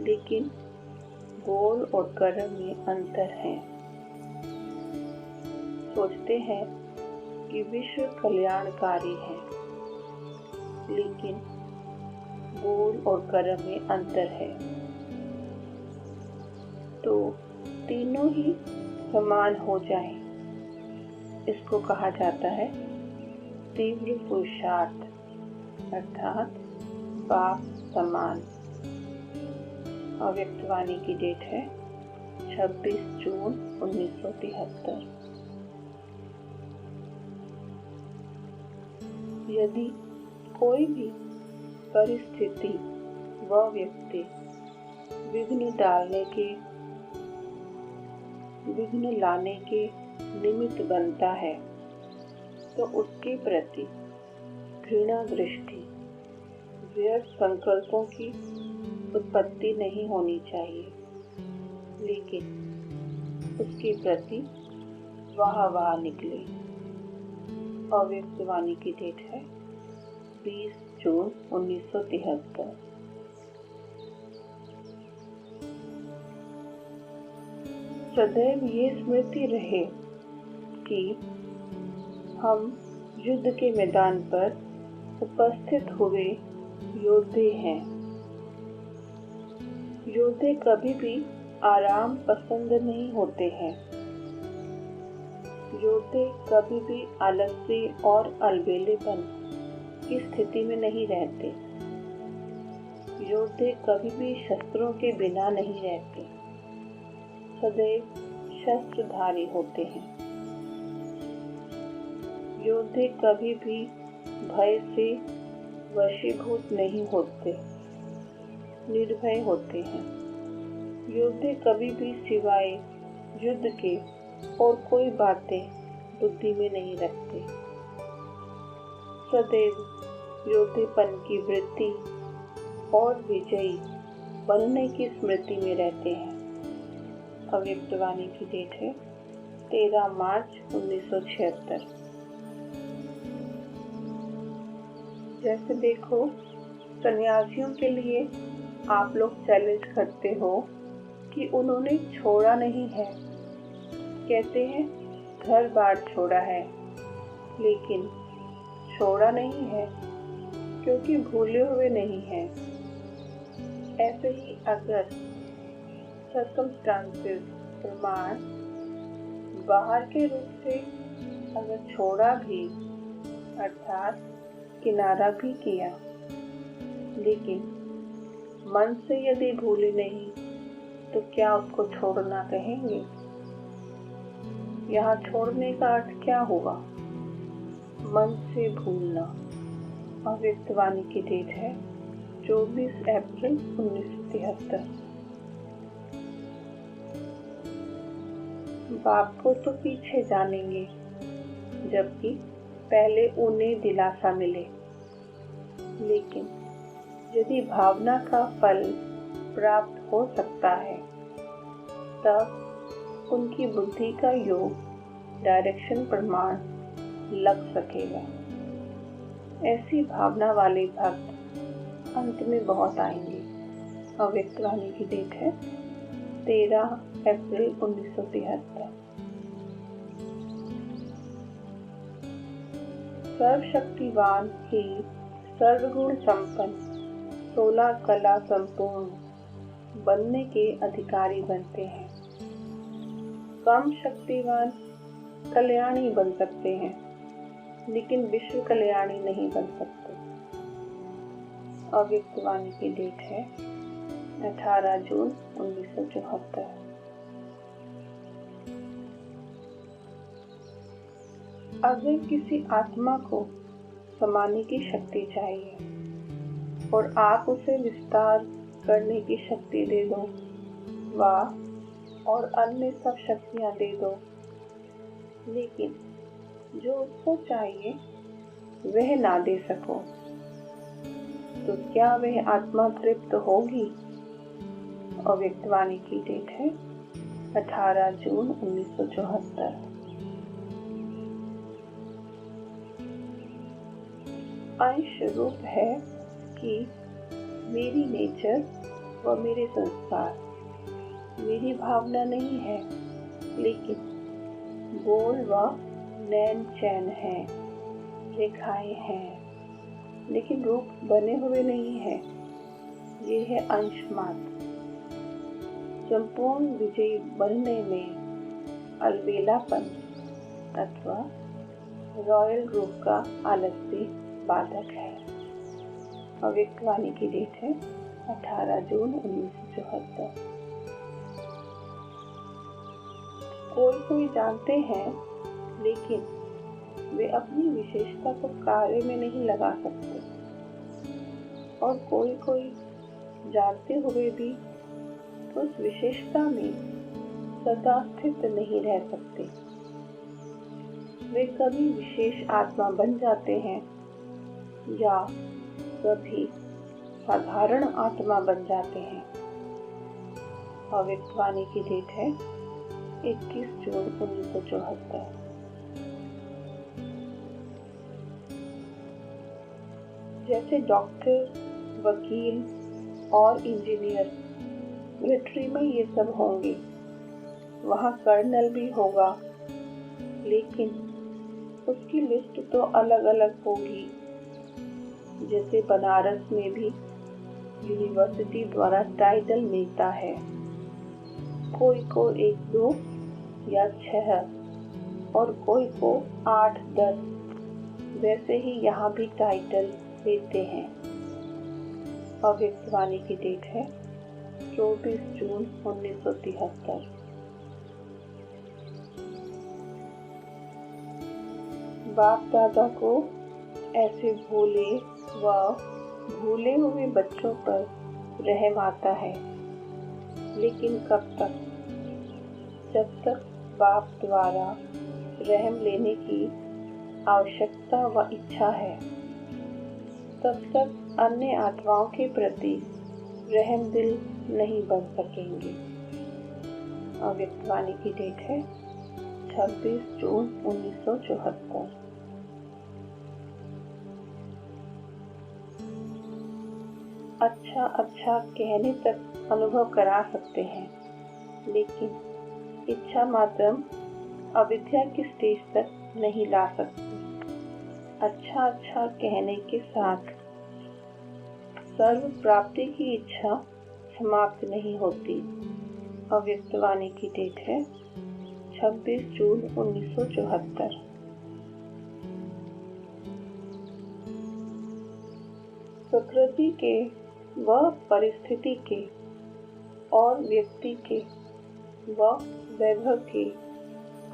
लेकिन बोल और कर्म में अंतर है। सोचते हैं कि विश्व कल्याणकारी है, लेकिन बोल और कर्म में अंतर है। तो तीनों ही समान हो जाएं, इसको कहा जाता है तीव्र पुरुषार्थ, अर्थात बाप समान। भविष्यवाणी की डेट है 26 जून 1973। यदि कोई भी परिस्थिति व व्यक्ति विघ्न लाने के निमित्त बनता है, तो उसके प्रति घृणा दृष्टि, व्यर्थ संकल्पों की उत्पत्ति नहीं होनी चाहिए, लेकिन उसके प्रति वाह निकले। भविष्यवाणी की डेट है 20 जून 1973। सदैव ये स्मृति रहे कि हम युद्ध के मैदान पर उपस्थित हुए योद्धे हैं। योद्धे कभी भी आराम पसंद नहीं होते हैं। योद्धे कभी भी आलस्य और अलबेलेपन की स्थिति में नहीं रहते। योद्धे कभी भी शस्त्रों के बिना नहीं रहते, सदैव शस्त्रधारी होते हैं। योद्धे कभी भी भय से वशीभूत नहीं होते, निर्भय होते हैं। योद्धे कभी भी सिवाय युद्ध के और कोई बातें बुद्धि में नहीं रखते। सदैव योद्धेपन की वृत्ति और विजयी बनने की स्मृति में रहते हैं। भविष्यवाणी की डेट है 13 मार्च 1976। जैसे देखो, सन्यासियों के लिए आप लोग चैलेंज करते हो कि उन्होंने छोड़ा नहीं है। कहते हैं घर बार छोड़ा है, लेकिन छोड़ा नहीं है क्योंकि भूले हुए नहीं हैं। ऐसे ही अगर सर्कमस्टांसेस प्रमाण बाहर के रूप से अगर छोड़ा भी अर्थात किनारा भी किया, लेकिन मन से यदि भूले नहीं तो क्या उसको छोड़ना कहेंगे? यहाँ छोड़ने का अर्थ क्या होगा? मन से भूलना। अव्यक्तवाणी की डेट है 24 अप्रैल 1973। बाप को तो पीछे जानेंगे, जबकि पहले उन्हें दिलासा मिले। लेकिन यदि भावना का फल प्राप्त हो सकता है, तब उनकी बुद्धि का योग डायरेक्शन प्रमाण लग सकेगा। ऐसी भावना वाले भक्त अंत में बहुत आएंगे। अव्यक्तवाणी की डेट है 13 अप्रैल 1973। सर्वशक्तिवान ही सर्वगुण संपन्न 16 कला संपूर्ण बनने के अधिकारी बनते हैं। कम शक्तिवान कल्याणी बन सकते हैं, लेकिन विश्व कल्याणी नहीं बन सकते। अव्यक्तवाणी की डेट है 18 जून 1974। अगर किसी आत्मा को समाने की शक्ति चाहिए और आप उसे विस्तार करने की शक्ति दे दो, वाह, और अन्य सब शक्तियां दे दो, लेकिन जो उसको चाहिए वह ना दे सको, तो क्या वह आत्मा तृप्त होगी? अव्यक्तवाणी की डेट है 18 जून 1974। अंश रूप है कि मेरी नेचर व मेरे संस्कार मेरी भावना नहीं है, लेकिन बोल व नैन चैन है, रेखाएं हैं, लेकिन रूप बने हुए नहीं है। ये है अंश मात्र। संपूर्ण विजयी बनने में अलबेलापन अथवा रॉयल रूप का आलस्य बाधक है। अव्यक्तवाणी की डेट है 18 जून 1974। कोई जानते हैं, लेकिन वे अपनी विशेषता को कार्य में नहीं लगा सकते, और कोई जानते हुए भी उस विशेषता में सदा स्थित नहीं रह सकते। वे कभी विशेष आत्मा बन जाते हैं या कभी साधारण आत्मा बन जाते हैं। अव्यक्तवाणी की डेट है 21 जून 1974। जैसे डॉक्टर, वकील और इंजीनियर मिलिट्री में ये सब होंगे, वहाँ कर्नल भी होगा, लेकिन उसकी लिस्ट तो अलग अलग होगी। जैसे बनारस में भी यूनिवर्सिटी द्वारा टाइटल मिलता है, कोई को 1, 2 या 6 और कोई को 8, 10। वैसे ही यहाँ भी टाइटल देते हैं। अव्यक्तवाणी की डेट है 24 जून 1973। बाप दादा को ऐसे भोले व भूले हुए बच्चों पर रहम आता है, लेकिन कब तक? जब तक बाप द्वारा रहम लेने की आवश्यकता व इच्छा है, तब तक अन्य आत्माओं के प्रति रहम दिल नहीं बन सकेंगे। अव्यक्तवाणी की डेट है 26 जून 1974। अच्छा कहने तक अनुभव करा सकते हैं, लेकिन इच्छा मात्र अविद्या की स्टेज तक नहीं ला सकती। अच्छा अच्छा कहने के साथ सर्व प्राप्ति की इच्छा समाप्त नहीं होती। अव्यक्तवाणी की डेट है 26 जून 1974। प्रकृति के व परिस्थिति के और व्यक्ति के व वैभव के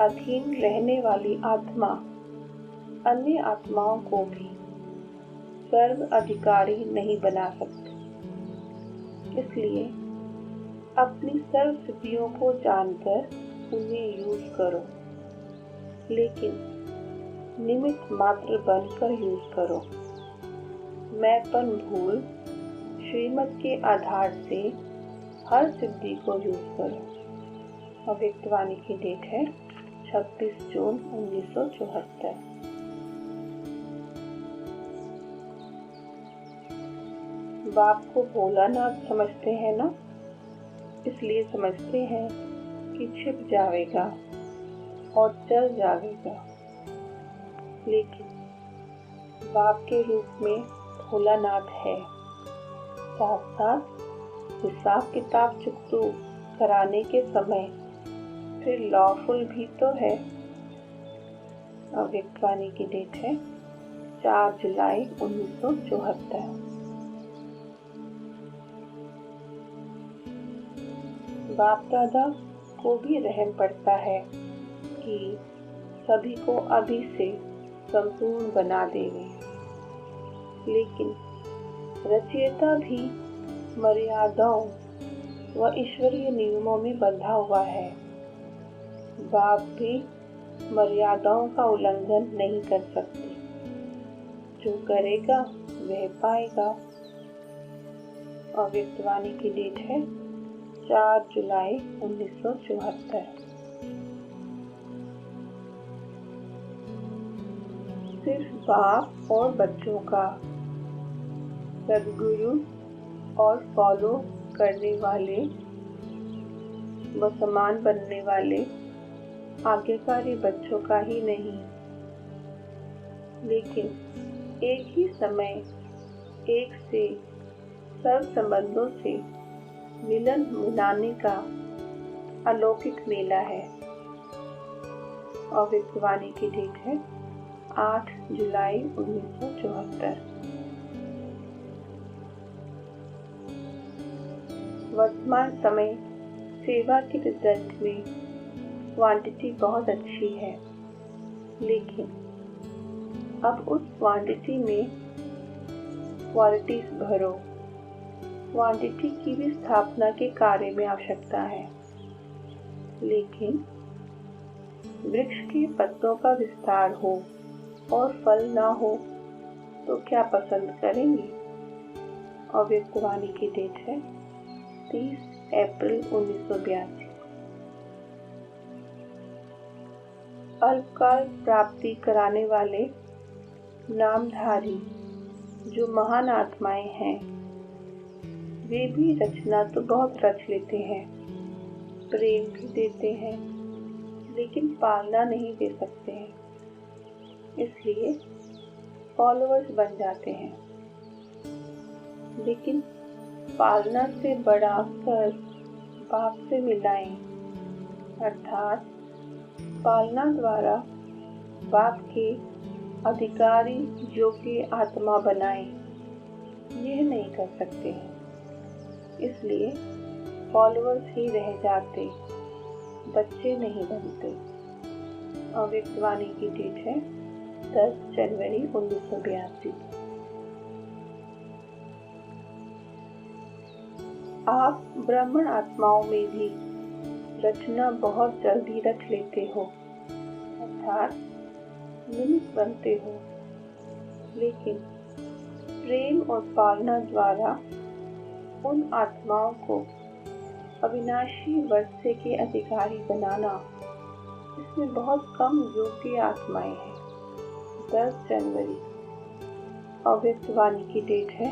अधीन रहने वाली आत्मा अन्य आत्माओं को भी सर्व अधिकारी नहीं बना सकती। इसलिए अपनी सर्व सिद्धियों को जानकर उन्हें यूज करो, लेकिन निमित्त मात्र बनकर यूज करो। मैंपन भूल श्रीमत के आधार से हर सिद्धि को यूज करो। अव्यक्तवाणी की डेट है 26 जून 1974। बाप को भोलानाथ समझते हैं ना, इसलिए समझते हैं कि छिप जाएगा और चल जाएगा, लेकिन बाप के रूप में भोलानाथ है। साथ साथ हिसाब किताब चुकतू कराने के समय फिर लॉफुल भी तो है। अव्यक्तवाणी की डेट है 4 जुलाई 1974। बाप दादा को भी रहम पड़ता है कि सभी को अभी से संपूर्ण बना देवे, लेकिन रचयिता भी मर्यादाओं व ईश्वरीय नियमों में बंधा हुआ है। बाप भी मर्यादाओं का उल्लंघन नहीं कर सकते। जो करेगा वह पाएगा। अव्यक्तवाणी की डेट है 4 जुलाई 1974। सिर्फ बाप और बच्चों का सदगुरु और फॉलो करने वाले व समान बनने वाले आज्ञाकारी बच्चों का ही नहीं, लेकिन एक ही समय एक से सर्व संबंधों से मिलन मिलाने का अलौकिक मेला है। अव्यक्तवाणी की डेट है 8 जुलाई 1974। वर्तमान समय सेवा के रिजल्ट में क्वांटिटी बहुत अच्छी है, लेकिन अब उस क्वांटिटी में क्वालिटीज भरो। क्वांटिटी की भी स्थापना के कार्य में आवश्यकता है, लेकिन वृक्ष के पत्तों का विस्तार हो और फल ना हो तो क्या पसंद करेंगे। अव्यक्तवाणी की डेट है 30 अप्रैल 1982। अल्पकाल प्राप्ति कराने वाले नामधारी जो महान आत्माएं हैं, वे भी रचना तो बहुत रच लेते हैं, प्रेम भी देते हैं, लेकिन पालना नहीं दे सकते हैं। इसलिए फॉलोअर्स बन जाते हैं, लेकिन पालना से बढ़ा कर बाप से मिलाएं, अर्थात पालना द्वारा बाप के अधिकारी योग्य आत्मा बनाएं, यह नहीं कर सकते हैं। इसलिए फॉलोअर्स ही रह जाते, बच्चे नहीं बनते। अव्यक्तवाणी की डेट है 10 जनवरी 1982। आप ब्राह्मण आत्माओं में भी रचना बहुत जल्दी रच लेते हो, अर्थात निमित्त बनते हो, लेकिन प्रेम और पालना द्वारा उन आत्माओं को अविनाशी वर्षे के अधिकारी बनाना, इसमें बहुत कम योग्य आत्माएं हैं। 10 जनवरी। अव्यक्तवाणी की डेट है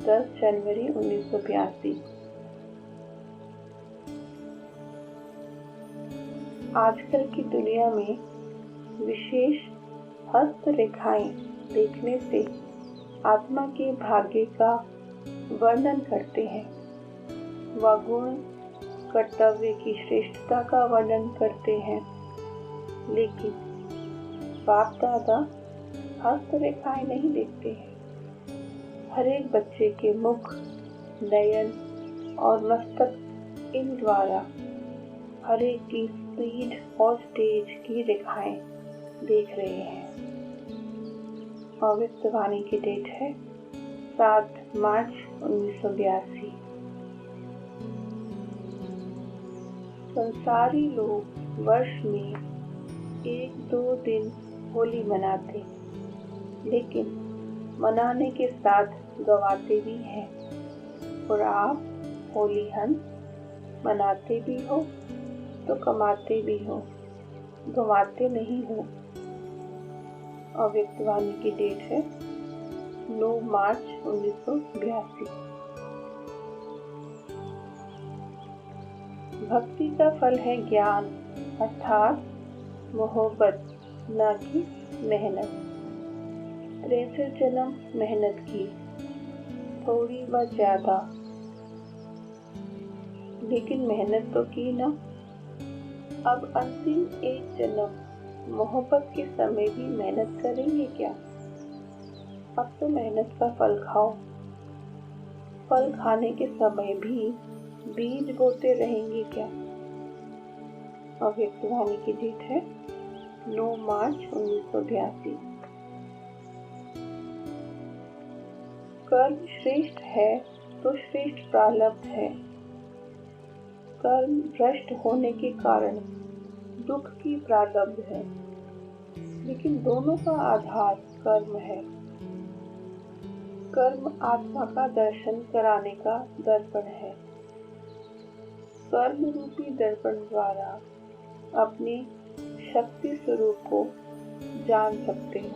10 जनवरी 1982। आजकल की दुनिया में विशेष हस्तरेखाएं देखने से आत्मा के भाग्य का वर्णन करते हैं। वह गुण कर्तव्य की श्रेष्ठता का वर्णन करते हैं, लेकिन बाप दादा हस्तरेखाएं नहीं देखते हैं। हर एक बच्चे के मुख, नयन और मस्तक इन द्वारा हर एक की स्पीड और स्टेज की रेखाएं देख रहे हैं। अव्यक्त वाणी की डेट है 7 मार्च 1982। संसारी लोग वर्ष में 1-2 दिन होली मनाते, लेकिन मनाने के साथ गवाते भी हैं। और आप होली हंस मनाते भी हो तो कमाते भी हो, गवाते नहीं हो। अव्यक्त वाणी की डेट है 9 मार्च 1982। भक्ति का फल है ज्ञान, अर्थात मोहब्बत, न कि मेहनत। 63 जन्म मेहनत की, थोड़ी व ज्यादा, लेकिन मेहनत तो की ना। अब अंतिम एक जन्म मोहब्बत के समय भी मेहनत करेंगे क्या? अब तो मेहनत का फल खाओ। फल खाने के समय भी बीज बोते रहेंगे क्या? अव्यक्त वाणी की डेट है 9 मार्च 1982। कर्म श्रेष्ठ है तो श्रेष्ठ प्रारब्ध है। कर्म भ्रष्ट होने के कारण दुख की प्रारब्ध है, लेकिन दोनों का आधार कर्म है। कर्म आत्मा का दर्शन कराने का दर्पण है। कर्म रूपी दर्पण द्वारा अपने शक्ति स्वरूप को जान सकते हो।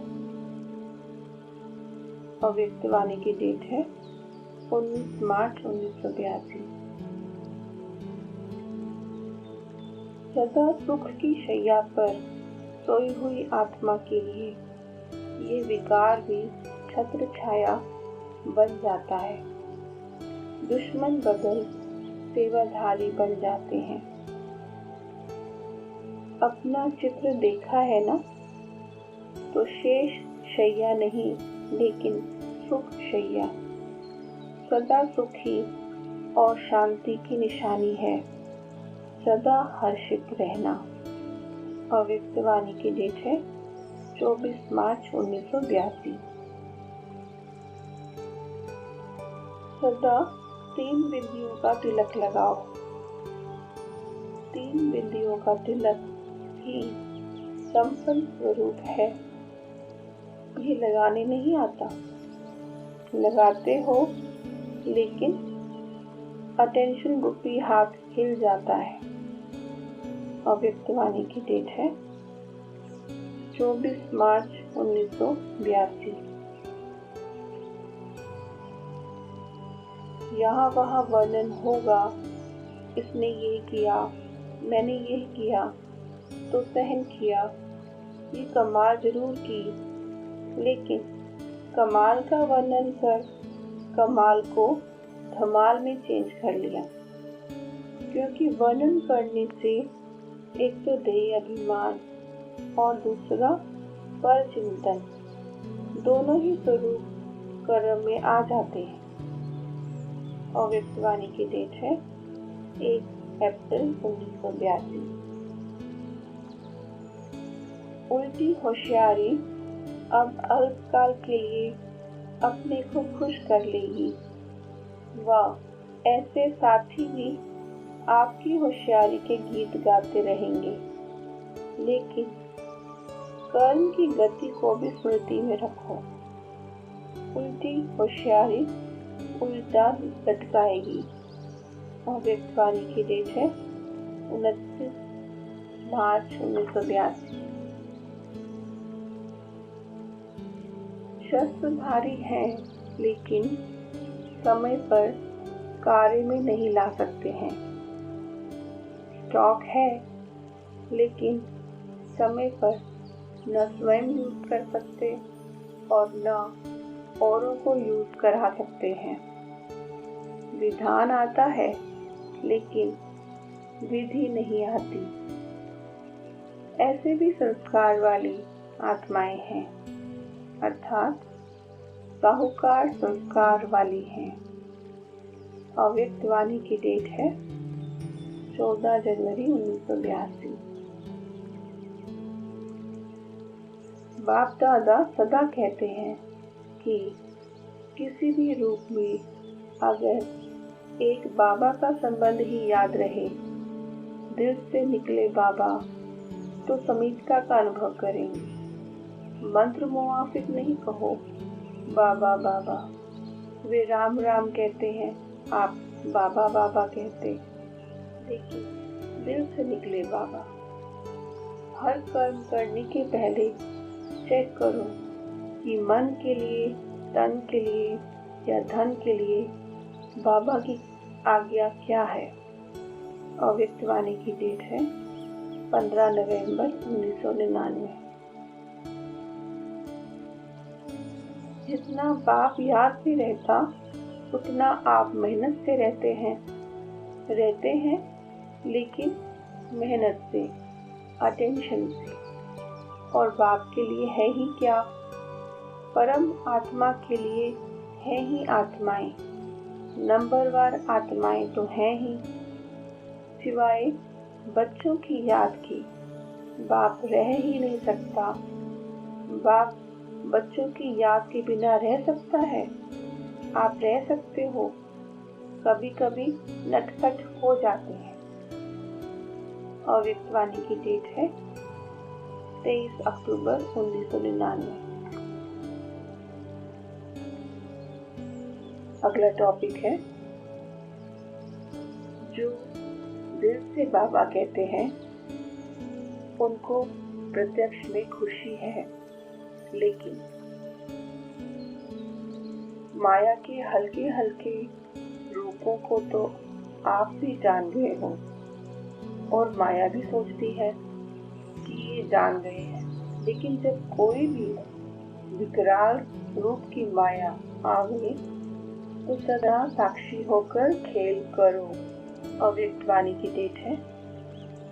अव्यक्त वाणी की डेट है 19 मार्च 1982। सदा सुख की शैया पर सोई हुई आत्मा के लिए ये विकार भी छत्र छाया बन जाता है। दुश्मन बदल सेवाधारी बन जाते हैं। अपना चित्र देखा है ना, तो शेष शैया नहीं, लेकिन सुख शैया। सदा सुखी और शांति की निशानी है सदा हर्षित रहना। अव्यक्त वाणी की डेट है 24 मार्च 1982। सदा 3 बिंदियों का तिलक लगाओ। 3 बिंदियों का तिलक ही संपन्न स्वरूप है। ये लगाने नहीं आता, लगाते हो, लेकिन अटेंशन गुप्पी हाथ हिल जाता है। अव्यक्त वाणी की डेट है 24 मार्च 1982। यहाँ वहाँ वर्णन होगा, इसने ये किया, मैंने ये किया, तो सहन किया, ये कमाल जरूर की, लेकिन कमाल का वर्णन कर कमाल को धमाल में चेंज कर लिया। क्योंकि वर्णन करने से एक तो देह अभिमान और दूसरा पर चिंतन, दोनों ही स्वरूप कर्म में आ जाते हैं। अव्यक्त वाणी की डेट है 1 अप्रैल 1982। उल्टी होशियारी अब अल्पकाल के लिए अपने को खुश कर लेगी। वह ऐसे साथी भी आपकी होशियारी के गीत गाते रहेंगे, लेकिन कर्म की गति को भी स्मृति में रखो। उल्टी होशियारी उल्टा लटकाएगी। अव्यक्त वाणी की डेट है 29 मार्च 1982। शस्त्रधारी हैं, लेकिन समय पर कार्य में नहीं ला सकते हैं। स्टॉक है, लेकिन समय पर न स्वयं यूज कर सकते और न औरों को यूज करा सकते हैं। विधान आता है लेकिन विधि नहीं आती। ऐसे भी संस्कार वाली आत्माएं हैं, अर्थात साहूकार संस्कार वाली हैं। अव्यक्त वाणी की डेट है 14 जनवरी 1982। बाप दादा सदा कहते हैं कि किसी भी रूप में अगर एक बाबा का संबंध ही याद रहे, दिल से निकले बाबा, तो समीपता का अनुभव करेंगे। मंत्र मुआफिक नहीं कहो बाबा बाबा। वे राम राम कहते हैं, आप बाबा बाबा कहते, लेकिन दिल से निकले बाबा। हर कर्म करने के पहले चेक करो कि मन के लिए, तन के लिए या धन के लिए बाबा की आज्ञा क्या है। अव्यक्त वाणी की डेट है 15 नवंबर 1999। जितना बाप याद में रहता उतना आप मेहनत से रहते हैं, लेकिन मेहनत से, अटेंशन से। और बाप के लिए है ही क्या, परम आत्मा के लिए है ही आत्माएं, नंबरवार आत्माएं तो हैं ही। सिवाय बच्चों की याद के बाप रह ही नहीं सकता। बाप बच्चों की याद के बिना रह सकता है? आप रह सकते हो, कभी कभी नटखट हो जाते हैं। अव्यक्त वाणी की डेट है 23 अक्टूबर 1999। अगला टॉपिक है, जो दिल से बाबा कहते हैं उनको प्रत्यक्ष में खुशी है, लेकिन माया के हल्के हल्के रूपों को तो आप भी जान गए हो, और माया भी सोचती है कि ये जान गए हैं। लेकिन जब कोई भी विकराल रूप की माया आवे तो सदा साक्षी होकर खेल करो। अव्यक्त वाणी की डेट है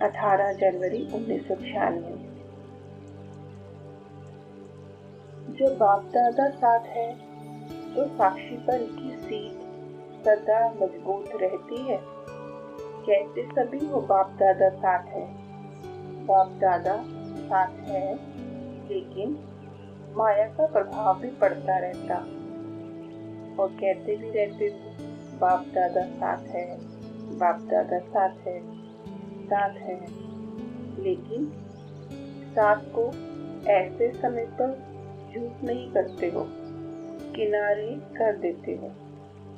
18 जनवरी 1996। जो बाप दादा साथ है तो साक्षीपन की सीट सदा मजबूत रहती है। कहते सभी वो बाप दादा साथ है, बाप दादा साथ है, लेकिन माया का प्रभाव भी पड़ता रहता। और कहते भी रहते बाप दादा साथ है, बाप दादा साथ है, साथ है, लेकिन साथ को ऐसे समय पर यूज नहीं करते हो, किनारे कर देते हो।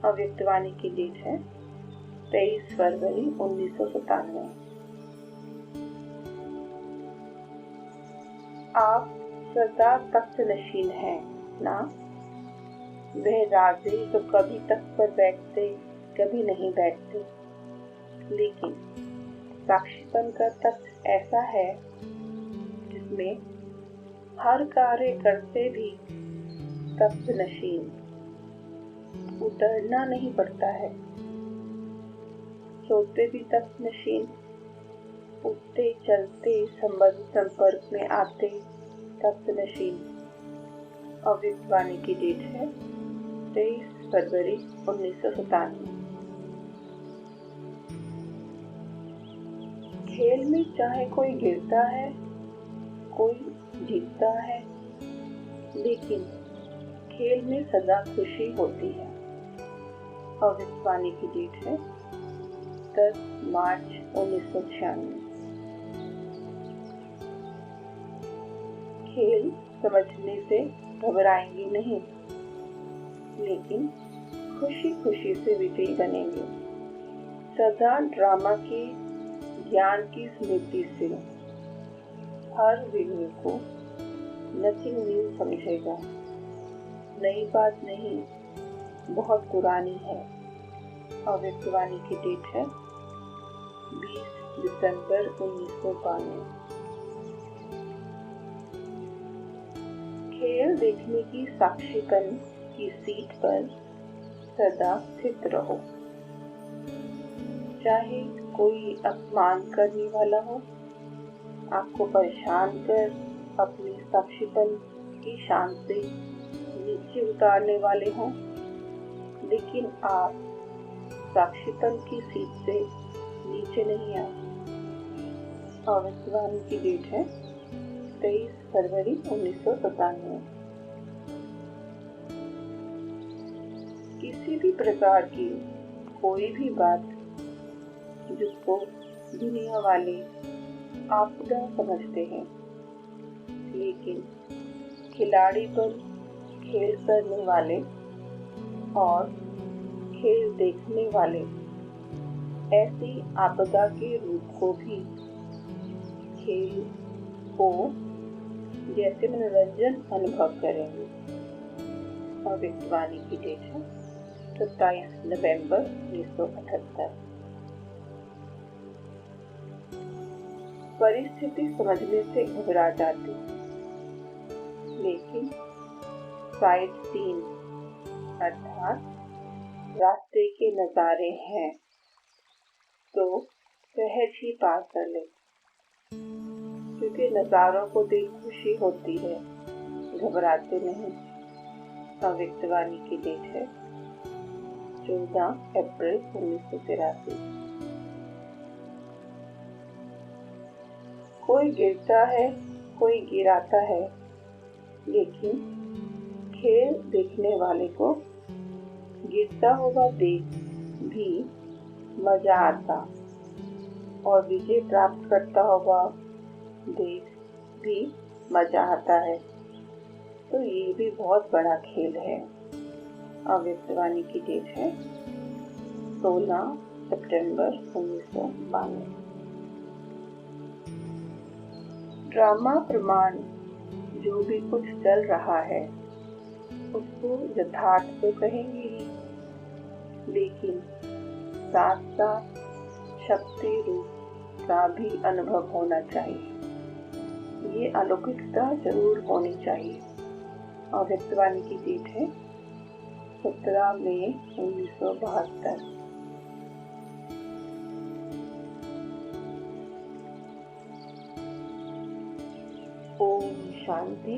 अव्यक्त वाणी की डेट है 23 फरवरी 1997। आप सदा तख्त नशीन हैं ना? वह राजे तो कभी तख्त पर बैठते, कभी नहीं बैठते, लेकिन साक्षीपन का तख्त ऐसा है जिसमें हर कार्य करते भी तख्त नशीन, उतरना नहीं पड़ता है। सोते भी तख्त नशीन, उठते चलते संबंध संपर्क में आते तख्त नशीन। अव्यक्त वाणी की डेट है 23 फरवरी 1997। खेल में चाहे कोई गिरता है, कोई जीतता है, लेकिन खेल में सदा खुशी होती है। अव्यक्त वाणी की डेट है 10 मार्च 1996। खेल समझने से घबराएंगे नहीं, लेकिन खुशी खुशी से विजयी बनेंगे। सदा ड्रामा के ज्ञान की स्मृति से हर विघ्न को नथिंग न्यू समझेगा। नई बात नहीं, बहुत पुरानी है। अव्यक्त वाणी की डेट है 20 दिसंबर 1992। खेल देखने की साक्षीपन की सीट पर सदा स्थित रहो, चाहे कोई अपमान करने वाला हो, आपको परेशान कर अपनी साक्षीपन की शान से नीचे उतारने वाले हों, लेकिन आप साक्षीपन की सीट से नीचे नहीं आते। भविष्यवाणी की डेट है 23 फरवरी 1997। किसी भी प्रकार की कोई भी बात जिसको दुनिया वाले आपदा समझते हैं, लेकिन खिलाड़ी पर खेल करने वाले और खेल देखने वाले ऐसी आपदा के रूप को भी खेल को जैसे मनोरंजन अनुभव करेंगे। भविष्यवाणी की डेट है 27 नवंबर 1978। परिस्थिति समझने से घबरा जाती, लेकिन साइड सीन अर्थात रास्ते के नज़ारे हैं तो सहज ही पार कर ले, क्योंकि नज़ारों को देख खुशी होती है, घबराते नहीं। भविष्यवाणी की डेट है 14 अप्रैल 1983। कोई गिरता है, कोई गिराता है, लेकिन खेल देखने वाले को गिरता हुआ देख भी मजा आता और विजय प्राप्त करता हुआ देख भी मजा आता है, तो ये भी बहुत बड़ा खेल है। भविष्यवाणी की डेट है 16 सितंबर 1992। ड्रामा प्रमाण जो भी कुछ चल रहा है उसको यथार्थ तो कहेंगे ही, लेकिन साथ साथ शक्ति रूप का भी अनुभव होना चाहिए। ये अलौकिकता जरूर होनी चाहिए। और भविष्यवाणी की डेट है 17 मई 1972। ओम शांति।